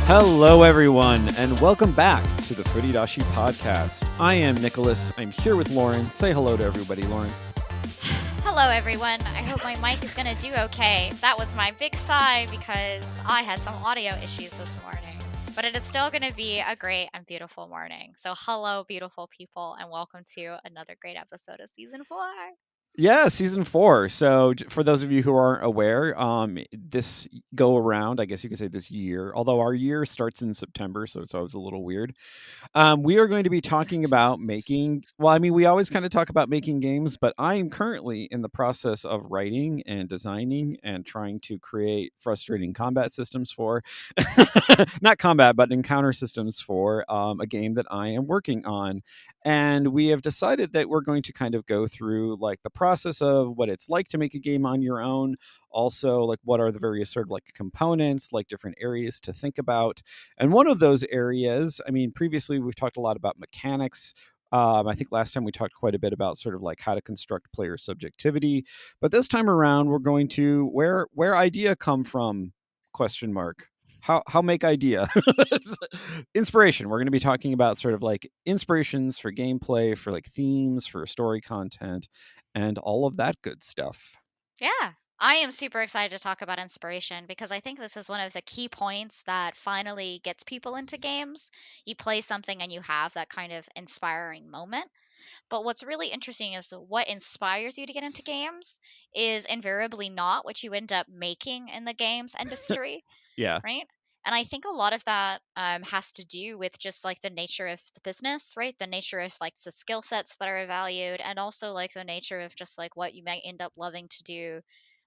Hello, everyone, and welcome back to the Furidashi podcast. I am Nicholas. I'm here with Lauren. Say hello to everybody, Lauren. Hello, everyone. I hope my mic is going to do okay. That was my big sigh because I had some audio issues this morning. But it is still going to be a great and beautiful morning. So, hello, beautiful people, and welcome to another great episode of Season 4. Yeah, season 4. So for those of you who aren't aware, this go around, I guess you could say this year, although our year starts in September, so it's always a little weird. We are going to be talking about we always kind of talk about making games, but I am currently in the process of writing and designing and trying to create frustrating combat systems for, not combat, but encounter systems for a game that I am working on. And we have decided that we're going to kind of go through like the process of what it's like to make a game on your own. Also, like what are the various sort of like components, like different areas to think about. And one of those areas, previously we've talked a lot about mechanics. I think last time we talked quite a bit about sort of like how to construct player subjectivity. But this time around, we're going to where idea come from? Question mark. How make idea? Inspiration. We're going to be talking about sort of like inspirations for gameplay, for like themes, for story content, and all of that good stuff. Yeah, I am super excited to talk about inspiration because I think this is one of the key points that finally gets people into games. You play something and you have that kind of inspiring moment. But what's really interesting is what inspires you to get into games is invariably not what you end up making in the games industry, Yeah. right? And I think a lot of that has to do with just like the nature of the business, right? The nature of like the skill sets that are valued, and also like the nature of just like what you might end up loving to do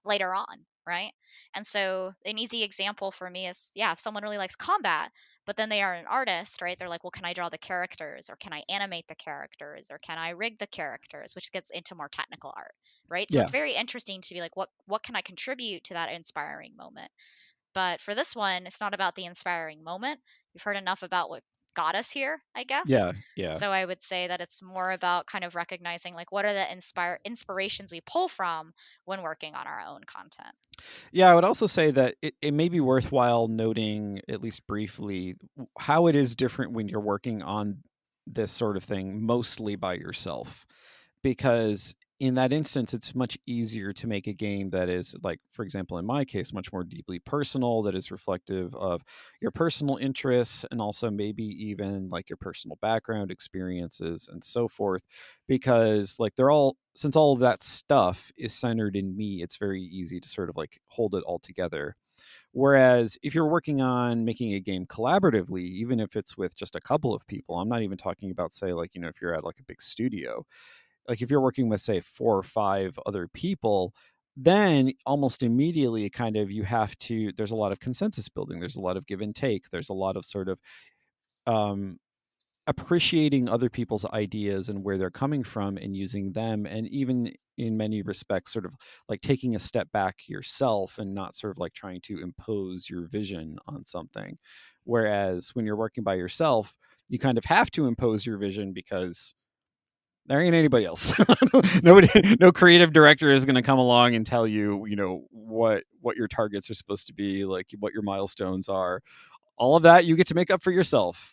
later on, right? And so an easy example for me is, yeah, if someone really likes combat, but then they are an artist, right? They're like, well, can I draw the characters, or can I animate the characters, or can I rig the characters, which gets into more technical art, right? So Yeah. it's very interesting to be like, what can I contribute to that inspiring moment? But for this one, it's not about the inspiring moment. We've heard enough about what got us here, I guess. Yeah. Yeah. So I would say that it's more about kind of recognizing like what are the inspirations we pull from when working on our own content. Yeah, I would also say that it may be worthwhile noting, at least briefly, how it is different when you're working on this sort of thing mostly by yourself. Because in that instance, it's much easier to make a game that is, like, for example, in my case, much more deeply personal, that is reflective of your personal interests and also maybe even like your personal background experiences and so forth. Because, like, since all of that stuff is centered in me, it's very easy to sort of like hold it all together. Whereas if you're working on making a game collaboratively, even if it's with just a couple of people, I'm not even talking about, say, like, if you're at like a big studio, like if you're working with, say, 4 or 5 other people, then almost immediately kind of there's a lot of consensus building, there's a lot of give and take, there's a lot of sort of um appreciating other people's ideas and where they're coming from and using them, and even in many respects sort of like taking a step back yourself and not sort of like trying to impose your vision on something. Whereas when you're working by yourself, you kind of have to impose your vision because there ain't anybody else. No creative director is going to come along and tell you, what your targets are supposed to be, like what your milestones are. All of that you get to make up for yourself.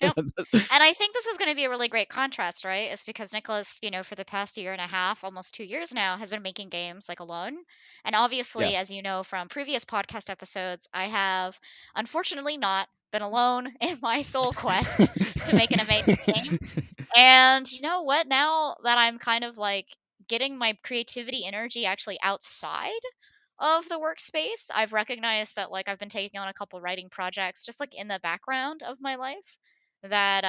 Yep. And I think this is going to be a really great contrast, right? It's because Nicholas, for the past year and a half, almost 2 years now, has been making games like alone. And Yeah. obviously, as you know from previous podcast episodes, I have unfortunately not been alone in my soul quest to make an amazing game. And you know what? Now that I'm kind of like getting my creativity energy actually outside of the workspace, I've recognized that like I've been taking on a couple writing projects just like in the background of my life that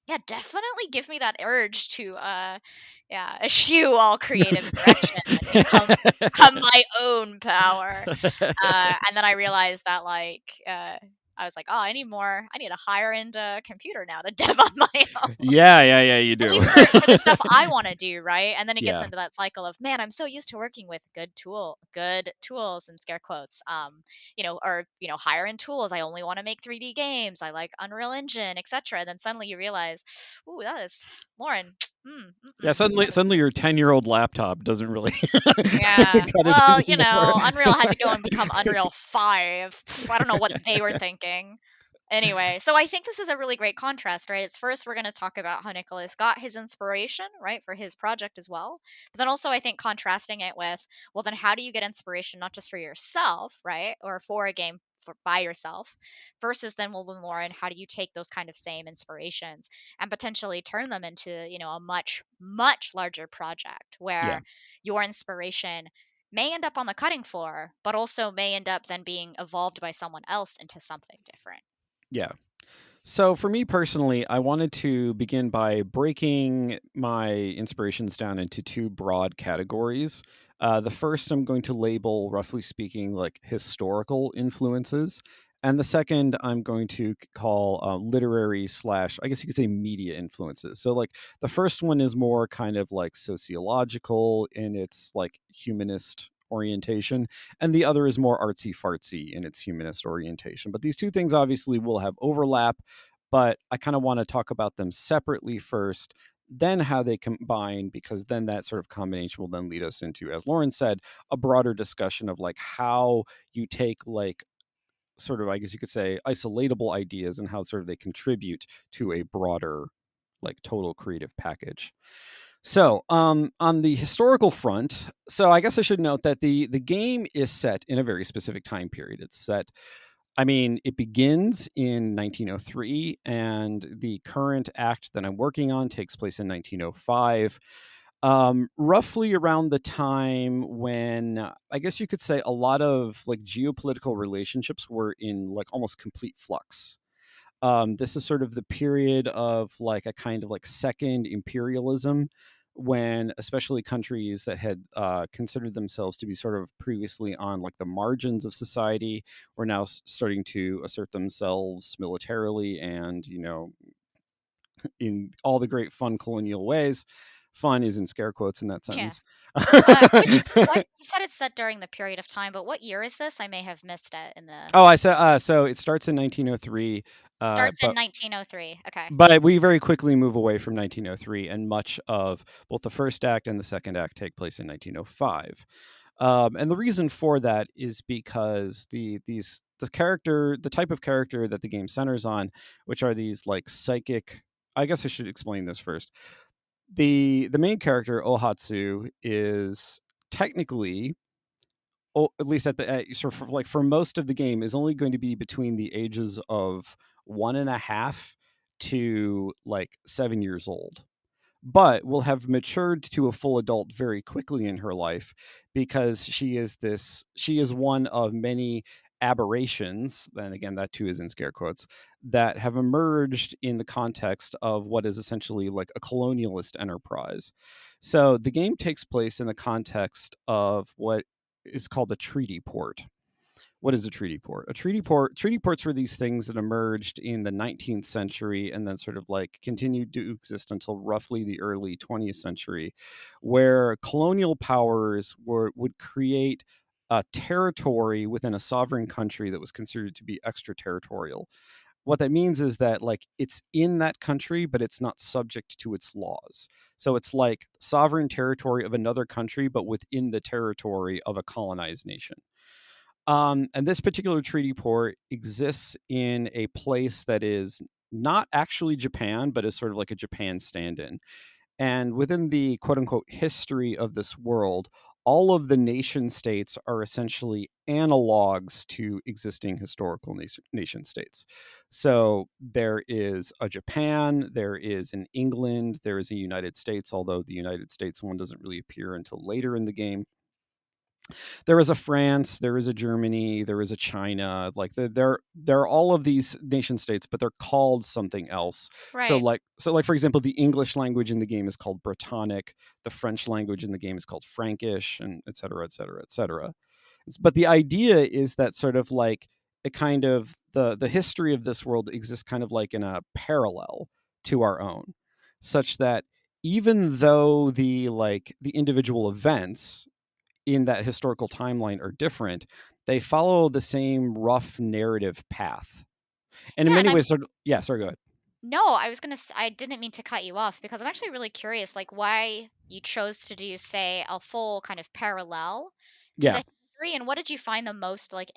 yeah, definitely give me that urge to yeah, eschew all creative direction and become my own power. And then I realized that like I was like, oh, I need a higher end computer now to dev on my own. Yeah, yeah, yeah, you At do. least for the stuff I wanna do, right? And then it gets Yeah. into that cycle of, "Man, I'm so used to working with good tools," in scare quotes, or, higher end tools. I only wanna make 3D games. I like Unreal Engine, etcetera. Then suddenly you realize, "Ooh, that is Lauren, Yeah, that is." suddenly your 10-year-old laptop doesn't really Yeah. cut it Well, anymore. Unreal had to go and become Unreal 5. I don't know what they were thinking. Anyway, so I think this is a really great contrast, right? It's first we're going to talk about how Nicholas got his inspiration, right, for his project as well. But then also I think contrasting it with, well, then how do you get inspiration not just for yourself, right, or for a game by yourself, versus then, well, then Lauren, how do you take those kind of same inspirations and potentially turn them into, a much much larger project Yeah, where your inspiration may end up on the cutting floor, but also may end up then being evolved by someone else into something different. yeah. So for me personally, I wanted to begin by breaking my inspirations down into two broad categories. The first I'm going to label, roughly speaking, like historical influences. And the second I'm going to call literary slash, I guess you could say media influences. So, like, the first one is more kind of like sociological in its like humanist orientation, and the other is more artsy fartsy in its humanist orientation. But these two things obviously will have overlap, but I kind of want to talk about them separately first, then how they combine, because then that sort of combination will then lead us into, as Lauren said, a broader discussion of like how you take like sort of, I guess you could say, isolatable ideas and how sort of they contribute to a broader, like total creative package. So, on the historical front, so I guess I should note that the game is set in a very specific time period. It's set, I mean, it begins in 1903, and the current act that I'm working on takes place in 1905. Roughly around the time when I guess you could say a lot of like geopolitical relationships were in like almost complete flux. This is sort of the period of like a kind of like second imperialism, when especially countries that had considered themselves to be sort of previously on like the margins of society were now starting to assert themselves militarily and, in all the great fun colonial ways. Fun is in scare quotes in that Yeah. sentence. Which what you said it's set during the period of time, but what year is this? I may have missed it in the Oh, I said so. It starts in 1903, starts in but 1903. Okay. we very quickly move away from 1903, and much of both the first act and the second act take place in 1905. And the reason for that is because the type of character that the game centers on, which are these like psychic. I guess I should explain this first. The main character Ohatsu is technically, at least at the sort of like for most of the game, is only going to be between the ages of 1.5 to like 7 years old, but will have matured to a full adult very quickly in her life, because she is one of many aberrations, then again that too is in scare quotes, that have emerged in the context of what is essentially like a colonialist enterprise. So the game takes place in the context of what is called a treaty port. What is a treaty port? Treaty ports were these things that emerged in the 19th century and then sort of like continued to exist until roughly the early 20th century, where colonial powers would create a territory within a sovereign country that was considered to be extraterritorial. What that means is that like it's in that country, but it's not subject to its laws. So it's like sovereign territory of another country, but within the territory of a colonized nation. And this particular treaty port exists in a place that is not actually Japan, but is sort of like a Japan stand in. And within the quote unquote history of this world, all of the nation states are essentially analogs to existing historical nation states. So there is a Japan, there is an England, there is a United States, although the United States one doesn't really appear until later in the game. There is a France, there is a Germany, there is a China. Like there are all of these nation states, but they're called something else. Right. So like for example, the English language in the game is called Brittonic, the French language in the game is called Frankish, and et cetera, et cetera, et cetera. But the idea is that sort of like a kind of the history of this world exists kind of like in a parallel to our own, such that even though the individual events in that historical timeline are different, they follow the same rough narrative path. And in Yeah, and many I'm ways, sort of, yeah, sorry, go ahead. no, I was gonna. I didn't mean to cut you off because I'm actually really curious, like why you chose to do, say, a full kind of parallel to Yeah. the history, and what did you find the most like,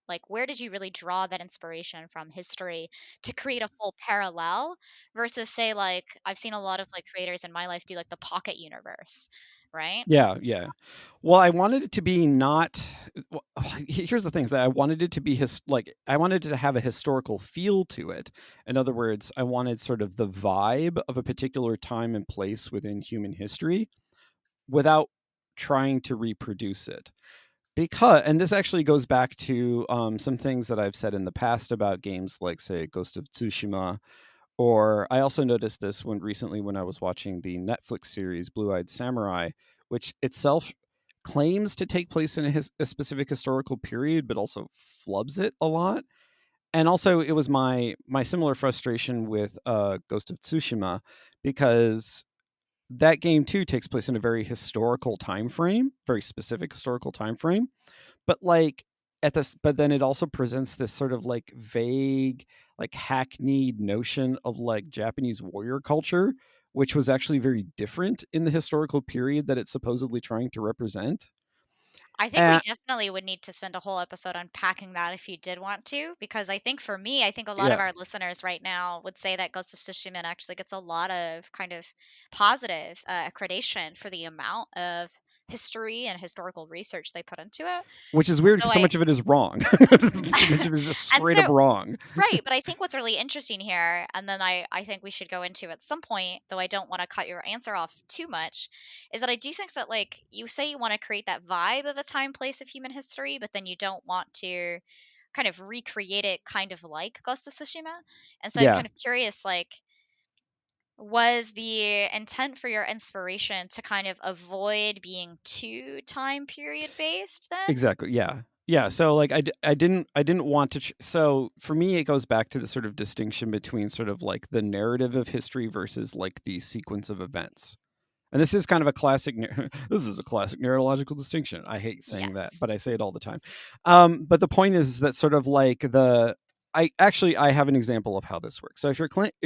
like where did you really draw that inspiration from history to create a full parallel versus, say, like I've seen a lot of like creators in my life do like the pocket universe, right? Yeah, yeah. Well, I wanted it to be not. Well, here's the thing: is that I wanted it to be like I wanted it to have a historical feel to it. In other words, I wanted sort of the vibe of a particular time and place within human history without trying to reproduce it. Because, and this actually goes back to some things that I've said in the past about games like, say, Ghost of Tsushima. Or I also noticed this when recently when I was watching the Netflix series Blue Eyed Samurai, which itself claims to take place in a specific historical period, but also flubs it a lot. And also, it was my similar frustration with Ghost of Tsushima, because that game too takes place in a very historical time frame, very specific historical time frame, but like at this but then it also presents this sort of like vague, like hackneyed notion of like Japanese warrior culture, which was actually very different in the historical period that it's supposedly trying to represent. I think we uh, definitely would need to spend a whole episode unpacking that if you did want to, because I think for me, I think a lot of yeah, our listeners right now would say that Ghost of Tsushima actually gets a lot of kind of positive accreditation for the amount of history and historical research they put into it. which is And weird so because so I much of it is wrong. So much of it is just and straight up so wrong. right, but I think what's really interesting here, and then I think we should go into at some point, though I don't want to cut your answer off too much, is that I do think that like you say you want to create that vibe of a time, place of human history, but then you don't want to kind of recreate it kind of like Ghost of Tsushima. And so I'm Yeah, kind of curious, like, was the intent for your inspiration to kind of avoid being too time period based then? exactly. Yeah. Yeah, so like I didn't want to so for me it goes back to the sort of distinction between sort of like the narrative of history versus like the sequence of events. And this is kind of a classic. This is a classic neurological distinction. I hate saying that, Yes. but I say it all the time. But the point is that sort of like I have an example of how this works. So if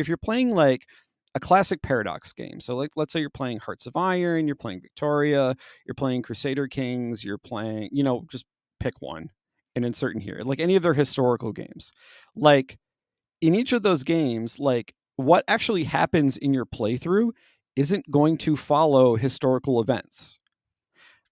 you're playing like a classic paradox game, so like let's say you're playing Hearts of Iron, you're playing Victoria, you're playing Crusader Kings, you're playing, just pick one and insert in here, like any of their historical games. Like in each of those games, like what actually happens in your playthrough isn't going to follow historical events.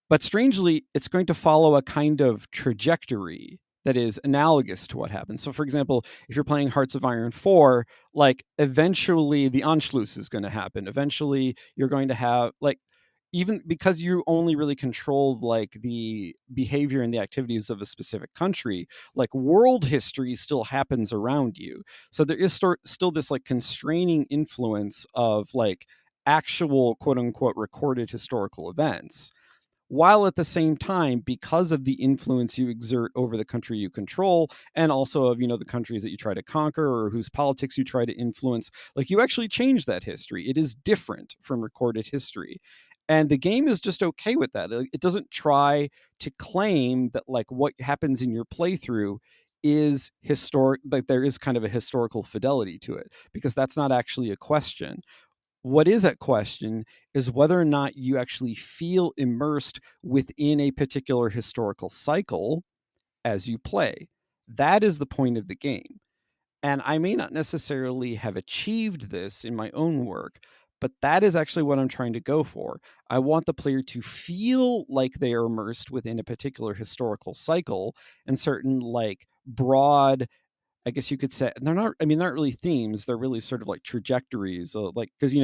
But strangely, it's going to follow a kind of trajectory that is analogous to what happens. So, for example, if you're playing Hearts of Iron 4, like eventually the Anschluss is going to happen. Eventually, you're going to have, like, even because you only really controlled like the behavior and the activities of a specific country, like world history still happens around you. So there is still this like constraining influence of like actual quote unquote recorded historical events, while at the same time, because of the influence you exert over the country you control, and also of the countries that you try to conquer or whose politics you try to influence, like you actually change that history. It is different from recorded history, and the game is just okay with that. It doesn't try to claim that like what happens in your playthrough is historic, like there is kind of a historical fidelity to it, because that's not actually a question. What is at question is whether or not you actually feel immersed within a particular historical cycle as you play. That is the point of the game. And I may not necessarily have achieved this in my own work, but that is actually what I'm trying to go for. I want the player to feel like they are immersed within a particular historical cycle and certain like broad, I guess you could say, they're not, I mean, they're not really themes. They're really sort of like trajectories. Like, because,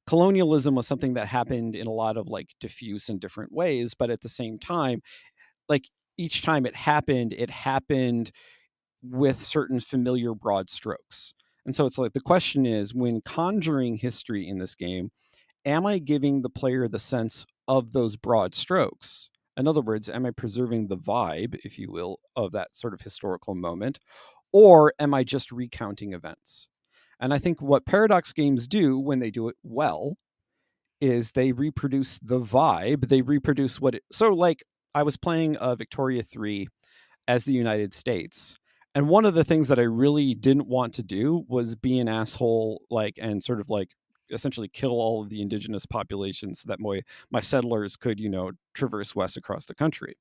colonialism was something that happened in a lot of like diffuse and different ways. But at the same time, like each time it happened with certain familiar broad strokes. And so it's like the question is, when conjuring history in this game, am I giving the player the sense of those broad strokes? In other words, am I preserving the vibe, if you will, of that sort of historical moment? Or am I just recounting events? And I think what Paradox games do when they do it well is they reproduce the vibe. They reproduce what it. So, like, I was playing Victoria 3 as the United States. And one of the things that I really didn't want to do was be an asshole, like, and sort of like essentially kill all of the indigenous populations so that my settlers could, traverse west across the country.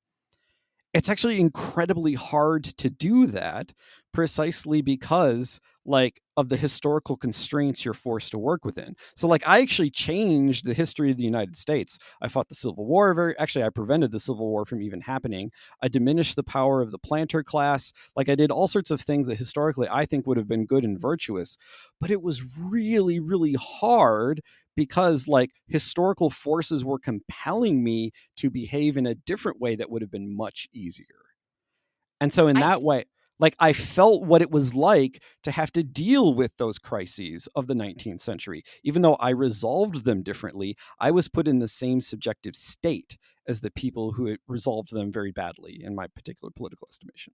It's actually incredibly hard to do that precisely because like of the historical constraints you're forced to work within. So like I actually changed the history of the United States. I fought the Civil War I prevented the Civil War from even happening. I diminished the power of the planter class. Like I did all sorts of things that historically I think would have been good and virtuous, but it was really really hard because like historical forces were compelling me to behave in a different way that would have been much easier. And so in I that way, like I felt what it was like to have to deal with those crises of the 19th century. Even though I resolved them differently, I was put in the same subjective state as the people who had resolved them very badly in my particular political estimation.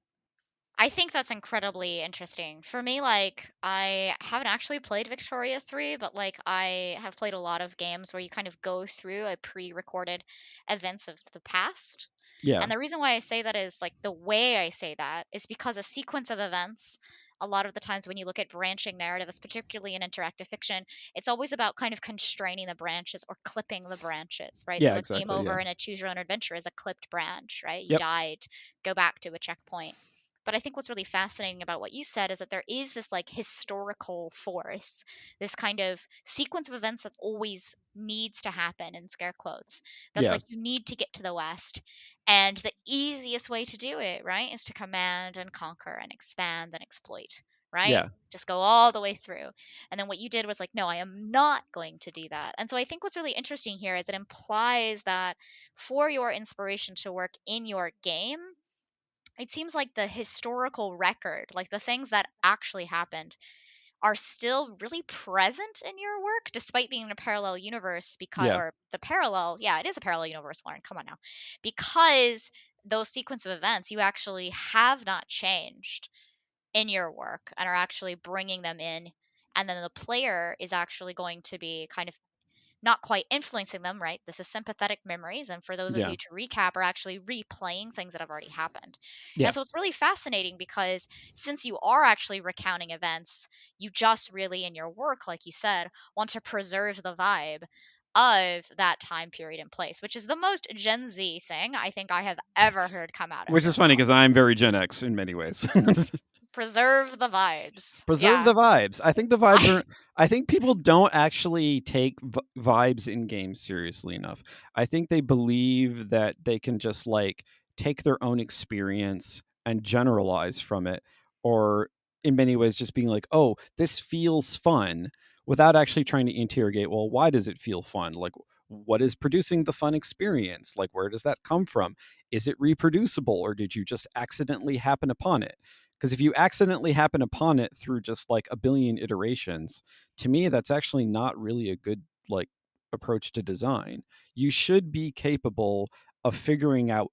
I think that's incredibly interesting. For me, like, I haven't actually played Victoria 3, but like, I have played a lot of games where you kind of go through a pre recorded events of the past. Yeah. And the reason why I say that is like the way I say that is because a sequence of events, a lot of the times when you look at branching narratives, particularly in interactive fiction, it's always about kind of constraining the branches or clipping the branches, right? Yeah, So a game exactly. Yeah. over in a choose your own adventure is a clipped branch, right? You Yep. died, go back to a checkpoint. But I think what's really fascinating about what you said is that there is this like historical force, this kind of sequence of events that always needs to happen in scare quotes. That's Yeah. like you need to get to the West. And the easiest way to do it, right, is to command and conquer and expand and exploit, right? Yeah. Just go all the way through. And then what you did was like, no, I am not going to do that. And so I think what's really interesting here is it implies that for your inspiration to work in your game, it seems like the historical record, like the things that actually happened, are still really present in your work despite being in a parallel universe because Yeah. or the parallel, yeah, it is a parallel universe, Lauren, come on now. Because those sequence of events you actually have not changed in your work and are actually bringing them in, and then the player is actually going to be kind of not quite influencing them, right? This is sympathetic memories. And for those of Yeah. you to recap, are actually replaying things that have already happened. Yeah. And so it's really fascinating because since you are actually recounting events, you just really, in your work, like you said, want to preserve the vibe of that time period and place, which is the most Gen Z thing I think I have ever heard come out of Which your is funny mouth. because I'm very Gen X in many ways. Preserve the vibes. Preserve Yeah. the vibes. I think the vibes I are. I think people don't actually take vibes in games seriously enough. I think they believe that they can just like take their own experience and generalize from it, or in many ways just being like, "Oh, this feels fun," without actually trying to interrogate. Well, why does it feel fun? Like, what is producing the fun experience? Like, where does that come from? Is it reproducible, or did you just accidentally happen upon it? Because if you accidentally happen upon it through just like a billion iterations, to me, that's actually not really a good like approach to design. You should be capable of figuring out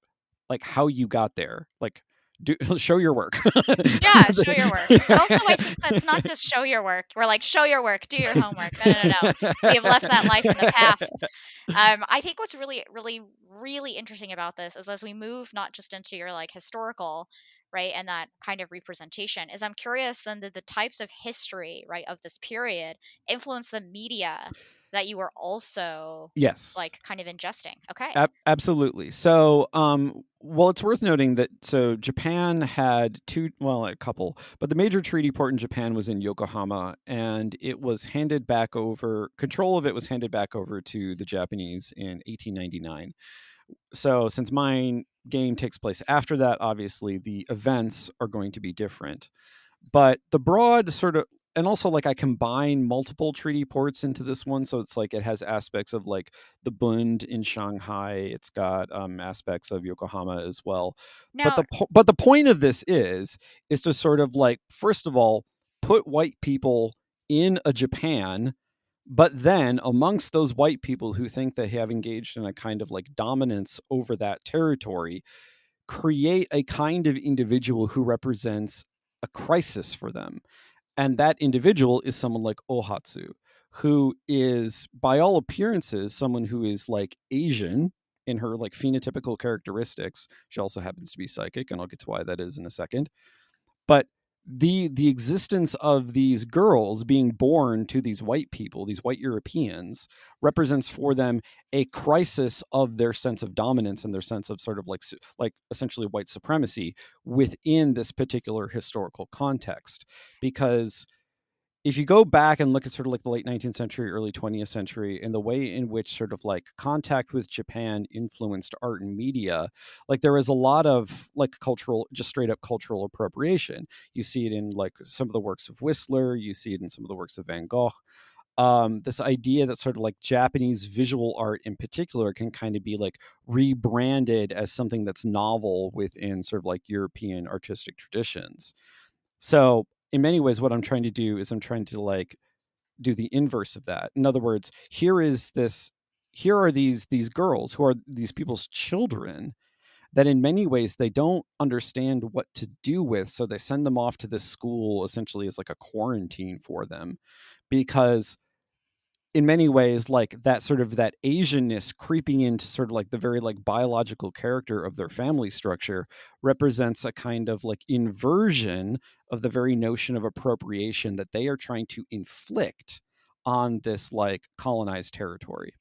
like how you got there. Like, show your work. Yeah, show your work. But also, I think that's not just show your work. We're like, show your work, do your homework. No, no, no, no. We have left that life in the past. I think what's really, really, really interesting about this is as we move not just into your like historical, right, and that kind of representation, is I'm curious then that the types of history, right, of this period influence the media that you were also Yes. like kind of ingesting. Okay. Absolutely. So, well, it's worth noting that so Japan had two, well, a couple, but the major treaty port in Japan was in Yokohama, and it was handed back over. Control of it was handed back over to the Japanese in 1899. So, since my game takes place after that, obviously the events are going to be different. But the broad sort of and also like I combine multiple treaty ports into this one, so it's like it has aspects of like the Bund in Shanghai. It's got aspects of Yokohama as well. But Now, but the point of this is to sort of like, first of all, put white people in a Japan, but then amongst those white people who think they have engaged in a kind of like dominance over that territory, create a kind of individual who represents a crisis for them. And that individual is someone like Ohatsu, who is, by all appearances, someone who is like Asian in her like phenotypical characteristics. She also happens to be psychic, and I'll get to why that is in a second. But the existence of these girls being born to these white people, these white Europeans, represents for them a crisis of their sense of dominance and their sense of sort of like essentially white supremacy within this particular historical context. Because if you go back and look at sort of like the late 19th century, early 20th century, and the way in which sort of like contact with Japan influenced art and media, like there is a lot of like cultural, just straight up cultural appropriation. You see it in like some of the works of Whistler, you see it in some of the works of Van Gogh. This idea that sort of like Japanese visual art in particular can kind of be like rebranded as something that's novel within sort of like European artistic traditions. So in many ways, what I'm trying to do is I'm trying to like do the inverse of that. In other words, here are these girls who are these people's children that in many ways they don't understand what to do with, so they send them off to this school essentially as like a quarantine for them, because in many ways like that sort of that Asianness creeping into sort of like the very like biological character of their family structure represents a kind of like inversion of the very notion of appropriation that they are trying to inflict on this like colonized territory.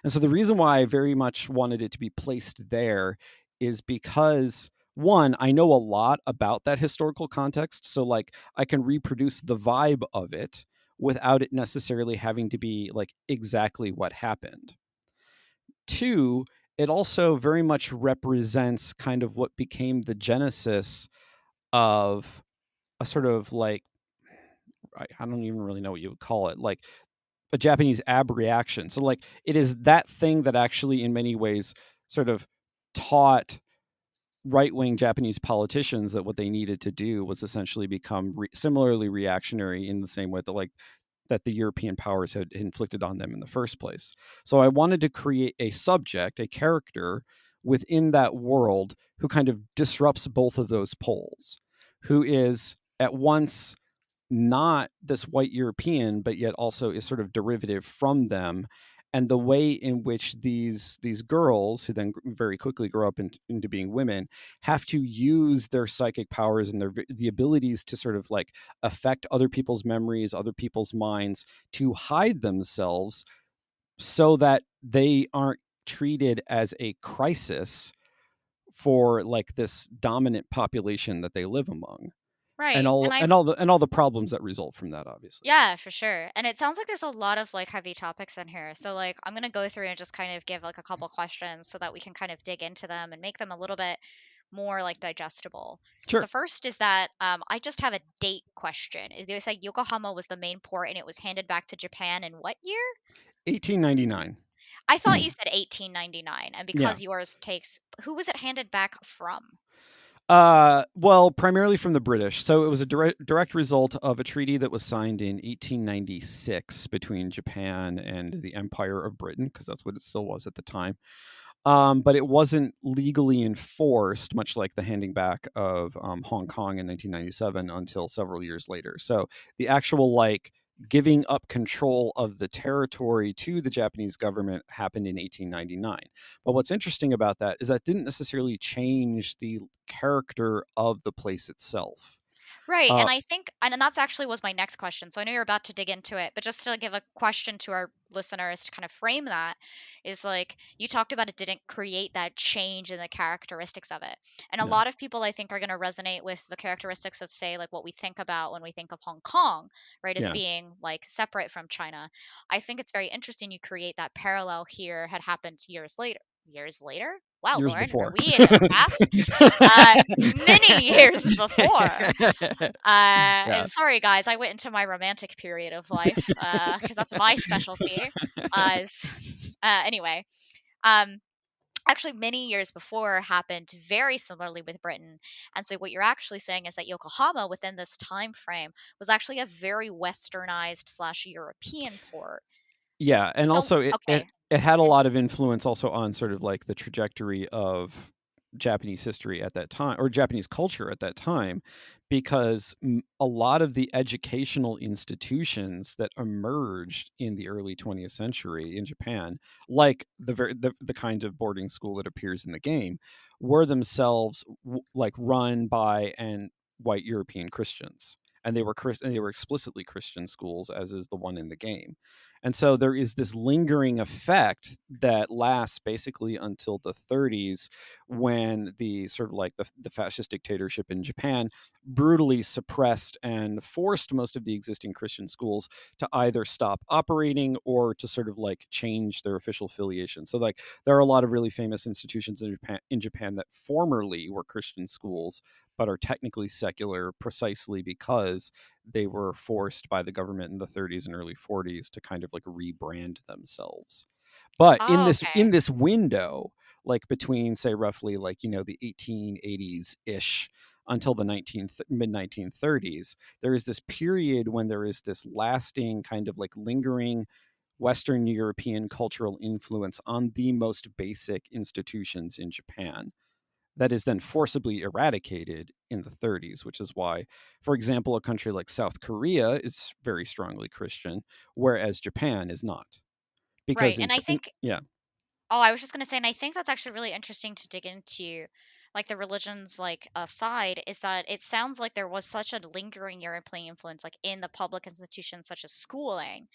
And so the reason why I very much wanted it to be placed there is because, one, I know a lot about that historical context, so like I can reproduce the vibe of it without it necessarily having to be like exactly what happened. Two, it also very much represents kind of what became the genesis of a sort of like, I don't even really know what you would call it, like a Japanese abreaction. So like it is that thing that actually in many ways sort of taught right-wing Japanese politicians that what they needed to do was essentially become similarly reactionary in the same way that like that the European powers had inflicted on them in the first place. So I wanted to create a subject, a character within that world who kind of disrupts both of those poles, who is at once not this white European, but yet also is sort of derivative from them. And the way in which these girls, who then very quickly grow up into being women, have to use their psychic powers and the abilities to sort of like affect other people's memories, other people's minds, to hide themselves so that they aren't treated as a crisis for like this dominant population that they live among, and right. And all I and all the and all the problems that result from that, obviously. Yeah, for sure. And it sounds like there's a lot of like heavy topics in here. So like I'm gonna go through and just kind of give like a couple questions so that we can kind of dig into them and make them a little bit more like digestible. The Sure. first is that I just have a date question. Is they say Yokohama was the main port and it was handed back to Japan in what year? 1899. I thought you said 1899, and Yeah. because yours takes, who was it handed back from? Well, primarily from the British. So it was a direct result of a treaty that was signed in 1896 between Japan and the Empire of Britain, because that's what it still was at the time. But it wasn't legally enforced, much like the handing back of Hong Kong in 1997, until several years later. So the actual like giving up control of the territory to the Japanese government happened in 1899. But what's interesting about that is that didn't necessarily change the character of the place itself. Right, Uh, and I think and that's actually was my next question, so I know you're about to dig into it, but just to give a question to our listeners to kind of frame that, is like, you talked about it didn't create that change in the characteristics of it, and a yeah, lot of people I think are gonna resonate with the characteristics of, say, like, what we think about when we think of Hong Kong, right, as yeah. being, like, separate from China. I think it's very interesting you create that parallel here had happened years later. Years later? Wow, Years Lauren, are before. we in the past? Many years before. Yeah. And sorry, guys, I went into my romantic period of life because that's my specialty. Anyway, um, actually, many years before happened very similarly with Britain. And so, what you're actually saying is that Yokohama, within this time frame, was actually a very westernized slash European port. Yeah, and So, also it it okay, it had a and lot of influence also on sort of like the trajectory of Japanese history at that time, or Japanese culture at that time, because a lot of the educational institutions that emerged in the early 20th century in Japan, like the kind of boarding school that appears in the game, were themselves like run by and white European Christians, and they were explicitly Christian schools, as is the one in the game. And so there is this lingering effect that lasts basically until the 30s, when the sort of like the fascist dictatorship in Japan brutally suppressed and forced most of the existing Christian schools to either stop operating or to sort of like change their official affiliation. So like there are a lot of really famous institutions in Japan that formerly were Christian schools but are technically secular precisely because they were forced by the government in the 30s and early 40s to kind of like rebrand themselves. But oh, in okay, this window, like between say roughly like the 1880s ish until the mid 1930s, there is this period when there is this lasting kind of like lingering Western European cultural influence on the most basic institutions in Japan that is then forcibly eradicated in the 30s, which is why, for example, a country like South Korea is very strongly Christian, whereas Japan is not. right. Because And I think yeah, Oh, I was just gonna say, and I think that's actually really interesting to dig into, like the religions like aside, is that it sounds like there was such a lingering European influence, like in the public institutions such as schooling,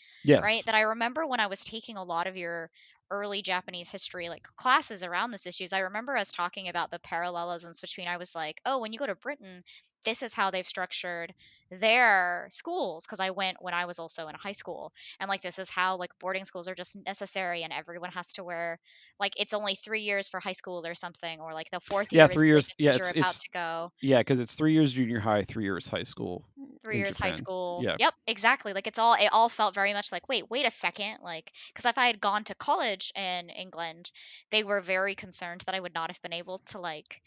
right? yes, That I remember when I was taking a lot of your early Japanese history like classes around this issues, I remember us talking about the parallelisms between I was like, oh, when you go to Britain, this is how they've structured their schools, because I went when I was also in high school, and like this is how like boarding schools are just necessary and everyone has to wear, like it's only 3 years for high school or something, or like the fourth yeah, year is 3 years. really just Yeah, as you're about it's to go. yeah, because it's 3 years junior high, 3 years high school 3 years high in Japan. school. Yeah, Yep, exactly. Like it all felt very much like, wait a second, like because if I had gone to college in England, they were very concerned that I would not have been able to like.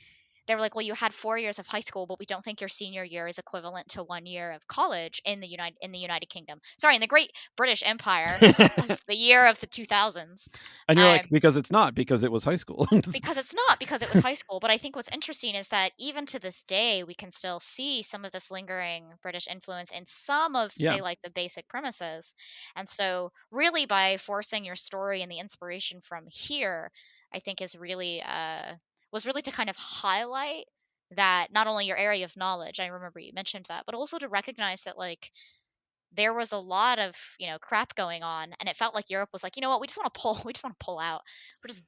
They were like, well, you had 4 years of high school, but we don't think your senior year is equivalent to 1 year of college in the United Kingdom. Sorry, in the Great British Empire of the year of the 2000s. and you're like, Um, because it's not, because it was high school. because it's not, because it was high school. But I think what's interesting is that even to this day we can still see some of this lingering British influence in some of, Yeah, say, like the basic premises. And so really by forcing your story and the inspiration from here, I think is really was really to kind of highlight that not only your area of knowledge, I remember you mentioned that, but also to recognize that like there was a lot of, crap going on, and it felt like Europe was like, you know what, we just want to pull we just want to pull out. We're just,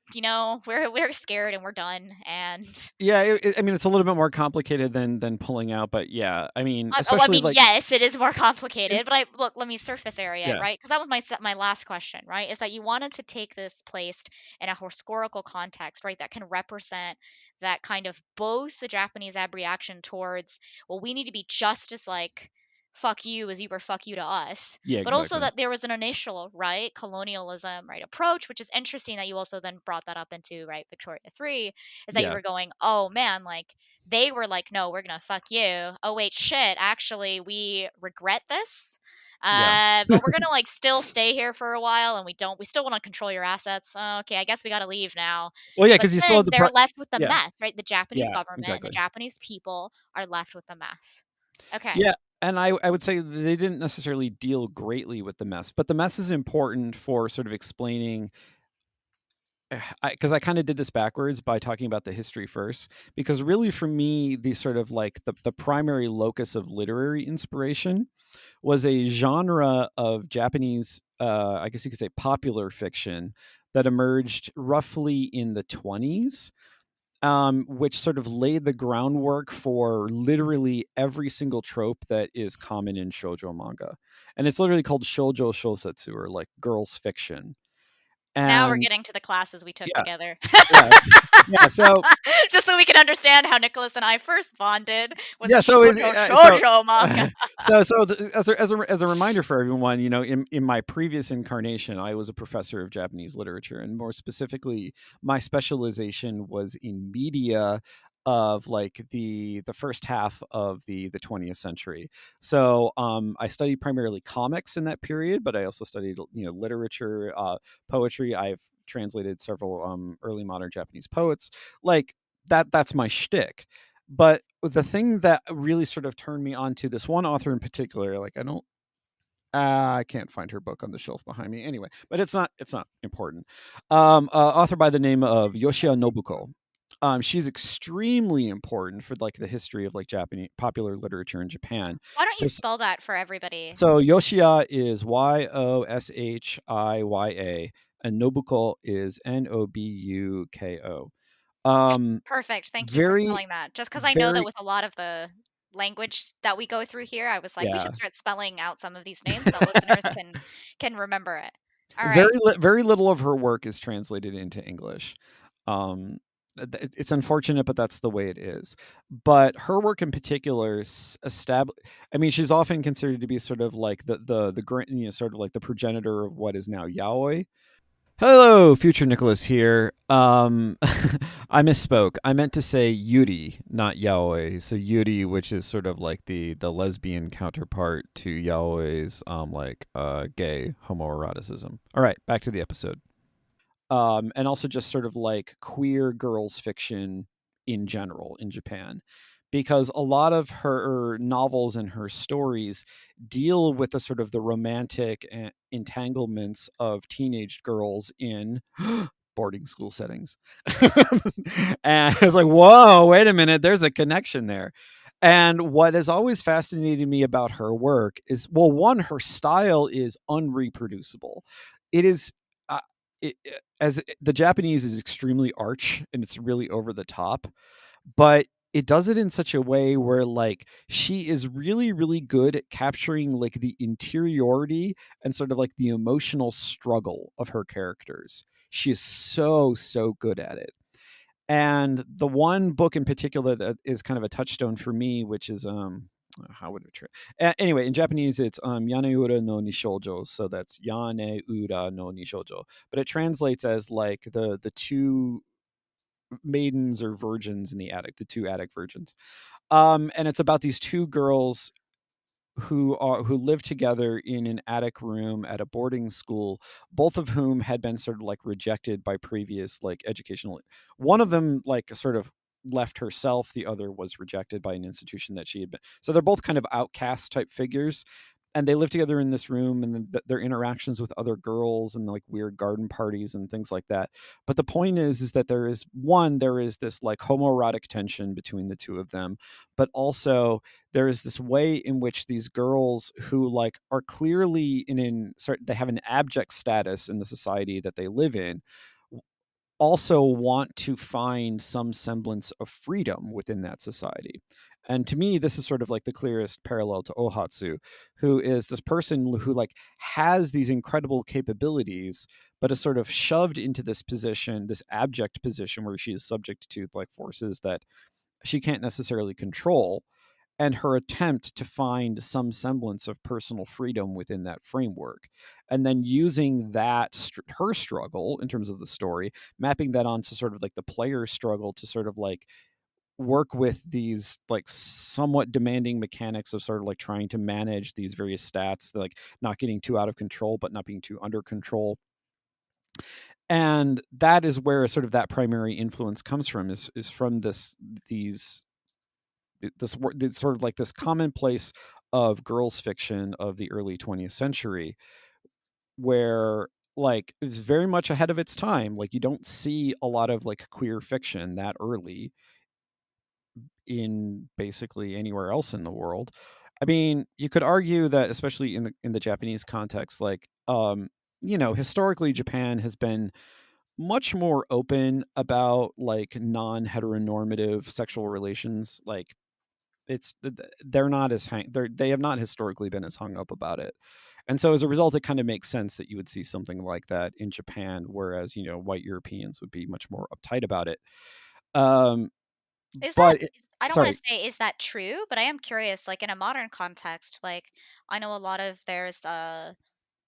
we're scared and we're done. And yeah. I mean, it's a little bit more complicated than pulling out, but yeah, I mean, I especially mean, like yes, it is more in, complicated, but I look, let me surface area it, yeah, right? Because that was my last question, right? Is that you wanted to take this placed in a historical context, right? That can represent that kind of both the Japanese reaction towards, well, we need to be just as like fuck you as you were fuck you to us, yeah, but also exactly. that there was an initial, right, colonialism, right, approach, which is interesting that you also then brought that up into, right, Victoria 3, is that you Yeah, were going, oh man, like they were like, no, we're gonna fuck you. Oh wait, shit. Actually, we regret this. yeah. But we're gonna like still stay here for a while, and we still want to control your assets. Okay, I guess we gotta leave now. Well, yeah, But because you still then have the they're left with the yeah, mess, right? The Japanese yeah, government and the exactly. Japanese people are left with the mess. Okay. Yeah, and I would say they didn't necessarily deal greatly with the mess, but the mess is important for sort of explaining, because I kind of did this backwards by talking about the history first, because really for me the sort of like the primary locus of literary inspiration was a genre of Japanese, I guess you could say popular fiction, that emerged roughly in the 20s, which sort of laid the groundwork for literally every single trope that is common in shoujo manga. And it's literally called shoujo shosetsu, or like girls fiction. Now we're And getting to the classes we took yeah, together. yes. Yeah, so Just so we can understand how Nicholas and I first bonded was yeah, so shoujo manga. as a reminder for everyone, in my previous incarnation, I was a professor of Japanese literature, and more specifically, my specialization was in media of like the first half of the 20th century. So I studied primarily comics in that period, but I also studied literature, poetry. I've translated several early modern Japanese poets. Like that's my shtick. But the thing that really sort of turned me on to this one author in particular, like I can't find her book on the shelf behind me anyway, but it's not important. Author by the name of Yoshia Nobuko. She's extremely important for like the history of like Japanese popular literature in Japan. Why don't you This spell that for everybody? so Yoshia is Yoshia, and Nobuko is Nobuko. Um, Perfect. Thank you for very spelling that. Just because I know that very with a lot of the language that we go through here, I was like, we yeah. should start spelling out some of these names so listeners can remember it. All right. Very little of her work is translated into English. Um, it's unfortunate, but that's the way it is. But her work in particular establish. I mean, she's often considered to be sort of like sort of like the progenitor of what is now yaoi. Hello, future Nicholas here. I misspoke. I meant to say Yuri, not yaoi. So Yuri, which is sort of like the lesbian counterpart to yaoi's like gay homoeroticism. All right, back to the episode. And also just sort of like queer girls fiction in general in Japan. Because a lot of her novels and her stories deal with the sort of the romantic entanglements of teenage girls in boarding school settings. And I was like, whoa, wait a minute, there's a connection there. And what has always fascinated me about her work is, well, one, her style is unreproducible. It is, uh, as the Japanese is extremely arch and it's really over the top, but it does it in such a way where like she is really really good at capturing like the interiority and sort of like the emotional struggle of her characters. She is so good at it. And the one book in particular that is kind of a touchstone for me, which is how would it anyway, in Japanese it's Yaneura no Nishoujo, so that's Yaneura no Nishoujo, but it translates as like the two maidens or virgins in the attic, the two attic virgins. And it's about these two girls who live together in an attic room at a boarding school, both of whom had been sort of like rejected by previous like educational. One of them like sort of left herself, the other was rejected by an institution that she had been. So they're both kind of outcast type figures, and they live together in this room, and their interactions with other girls and like weird garden parties and things like that. But the point is that there is this like homoerotic tension between the two of them, but also there is this way in which these girls who like are clearly they have an abject status in the society that they live in, also want to find some semblance of freedom within that society. And to me, this is sort of like the clearest parallel to Ohatsu, who is this person who like has these incredible capabilities, but is sort of shoved into this position, this abject position where she is subject to like forces that she can't necessarily control, and her attempt to find some semblance of personal freedom within that framework, and then using her struggle in terms of the story, mapping that onto sort of like the player's struggle to sort of like work with these like somewhat demanding mechanics of sort of like trying to manage these various stats, like not getting too out of control but not being too under control. And that is where sort of that primary influence comes from, is from these this sort of like this commonplace of girls fiction of the early 20th century, where like it was very much ahead of its time. Like you don't see a lot of like queer fiction that early in basically anywhere else in the world. I mean, you could argue that especially in the Japanese context, like historically Japan has been much more open about like non-heteronormative sexual relations. Like they're not as they have not historically been as hung up about it. And so as a result, it kind of makes sense that you would see something like that in Japan, whereas, white Europeans would be much more uptight about it. Um, Is that but it, I don't wanna sorry, say is that true, but I am curious, like, in a modern context, like, I know a lot of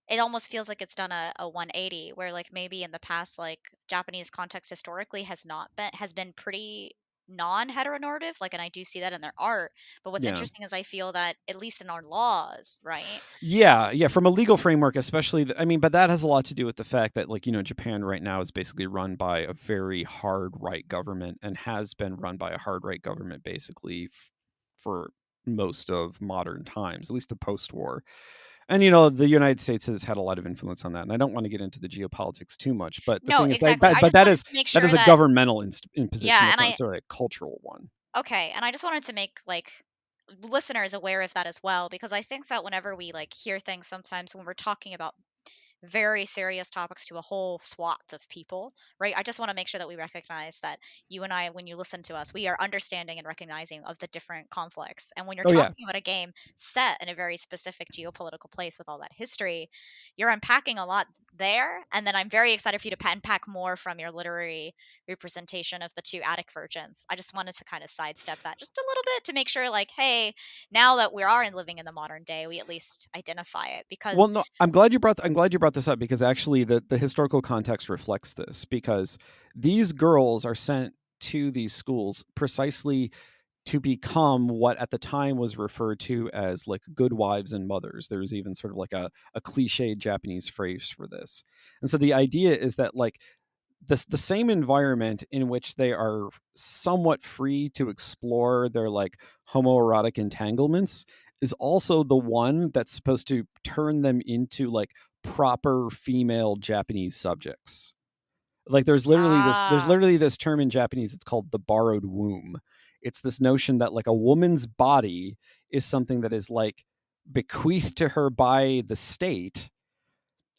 it almost feels like it's done a 180 where, like, maybe in the past, like, Japanese context historically has been pretty non-heteronormative, like, and I do see that in their art, but what's yeah. interesting is I feel that at least in our laws, right? Yeah, yeah, from a legal framework, especially, I mean, but that has a lot to do with the fact that, like, Japan right now is basically run by a very hard right government and has been run by a hard right government basically for most of modern times, at least the post-war. And the United States has had a lot of influence on that. And I don't want to get into the geopolitics too much, but the No, thing is that, exactly. I but just that wanted is to make that is sure a that governmental imposition. yeah, That's and not I necessarily a cultural one. okay, and I just wanted to make like listeners aware of that as well because I think that whenever we like hear things sometimes when we're talking about very serious topics to a whole swath of people, right? I just want to make sure that we recognize that you and I, when you listen to us, we are understanding and recognizing of the different conflicts. And when you're Oh yeah. talking about a game set in a very specific geopolitical place with all that history, you're unpacking a lot there. And then I'm very excited for you to unpack more from your literary representation of the two Attic virgins. I just wanted to kind of sidestep that just a little bit to make sure, like, hey, now that we are living in the modern day, we at least identify it Well, because no, I'm glad you brought this up because actually the historical context reflects this because these girls are sent to these schools precisely to become what at the time was referred to as like good wives and mothers. There's even sort of like a cliched Japanese phrase for this. And so the idea is that like the same environment in which they are somewhat free to explore their like homoerotic entanglements is also the one that's supposed to turn them into like proper female Japanese subjects. Like there's ah. literally this term in Japanese, it's called the borrowed womb. It's this notion that like a woman's body is something that is like bequeathed to her by the state,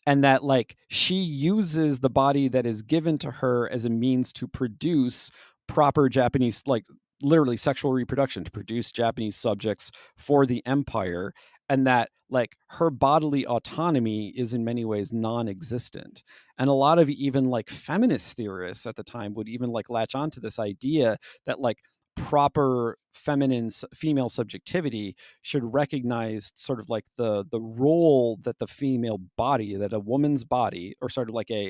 and that like she uses the body that is given to her as a means to produce proper Japanese, like literally sexual reproduction, to produce Japanese subjects for the empire, and that like her bodily autonomy is in many ways non-existent. And a lot of even like feminist theorists at the time would even like latch onto this idea that like proper feminine female subjectivity should recognize sort of like the role that the female body, that a woman's body, or sort of like a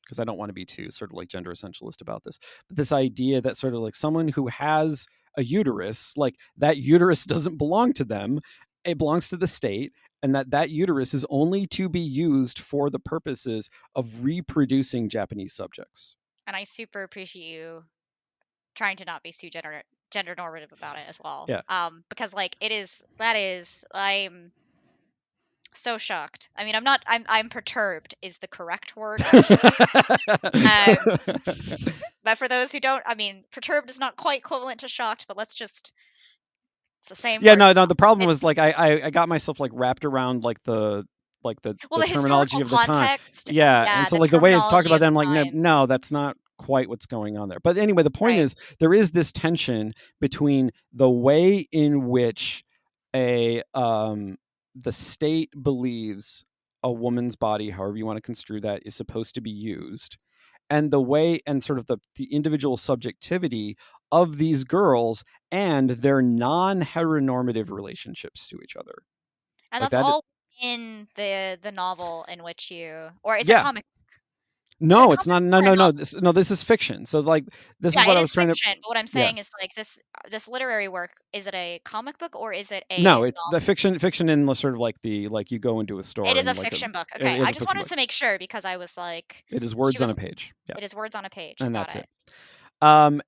because I don't want to be too sort of like gender essentialist about this, but this idea that sort of like someone who has a uterus, like that uterus doesn't belong to them, it belongs to the state, and that uterus is only to be used for the purposes of reproducing Japanese subjects. And I super appreciate you trying to not be too gender normative about it as well. Yeah. Because like I'm so shocked. I mean, I'm perturbed is the correct word actually. Um, but for those who don't, I mean, perturbed is not quite equivalent to shocked, but it's the same Yeah, word. no, no. The problem was It's like I got myself like wrapped around like well, the the terminology historical of the time. context, Yeah, and yeah, so the like the way it's talked terminology about, of then the I'm like, no, times, no, that's not quite what's going on there. But anyway, the point right? is there is this tension between the way in which a the state believes a woman's body, however you want to construe that, is supposed to be used, and the way and sort of the individual subjectivity of these girls and their non-heteronormative relationships to each other. And Like that's that. all in the novel in which you, or is it Yeah. comic? Is it a No, it's comic not. book No, or a no, no. novel? This is fiction. So like this is Yeah, what it I is was trying to. fiction, but what I'm Yeah. saying is like this literary work, is it a comic book or is it a No, it's the novel? fiction in the sort of like the like you go into a It store is a and like fiction book. it Okay. is I a just fiction wanted book. to make sure because I was like It is she words on was a page. Yeah, it is words on a page. and Got that's it. it.